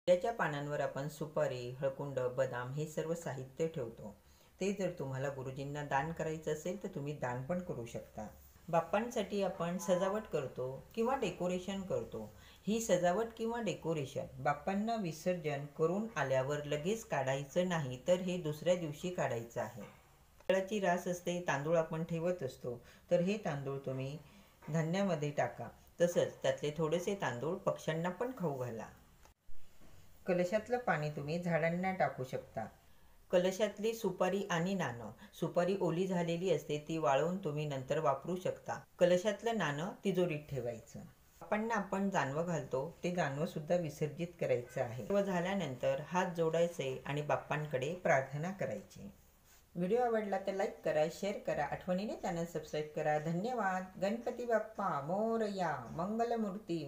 त्याच्या पानांवर आपण सुपारी, हळकुंड, बदाम हे सर्व साहित्य ठेवतो. ते जर तुम्हाला गुरुजींना दान करायचं असेल तर तुम्ही दान पण करू शकता. बाप्पांसाठी आपण सजावट करतो किंवा डेकोरेशन करतो. ही सजावट किंवा डेकोरेशन बाप्पांना विसर्जन करून आल्यावर लगेच काढायचं नाही, तर हे दुसऱ्या दिवशी काढायचं आहे. तांदळाची रास असते, तांदूळ आपण ठेवत असतो, तर हे तांदूळ तुम्ही धान्यामध्ये टाका. तसंच त्यातले थोडेसे तांदूळ पक्ष्यांना पण खाऊ घाला. कलशातलं पाणी तुम्ही झाडांना टाकू शकता. कलशातली सुपारी आणि नाणं, सुपारी ओली झालेली असते ती वाळवून तुम्ही नंतर वापरू शकता. कलशातलं नाणं तिजोरीत ठेवायचं. बाप्पांना आपण जानवं घालतो ते जानवं सुद्धा विसर्जित करायचं आहे. सर्व झाल्यानंतर हात जोडायचे आणि बाप्पांकडे प्रार्थना करायची. व्हिडिओ आवडला तर लाईक करा, शेअर करा, आठवणीने चॅनल सबस्क्राईब करा. धन्यवाद. गणपती बाप्पा मोरया. मंगलमूर्ती.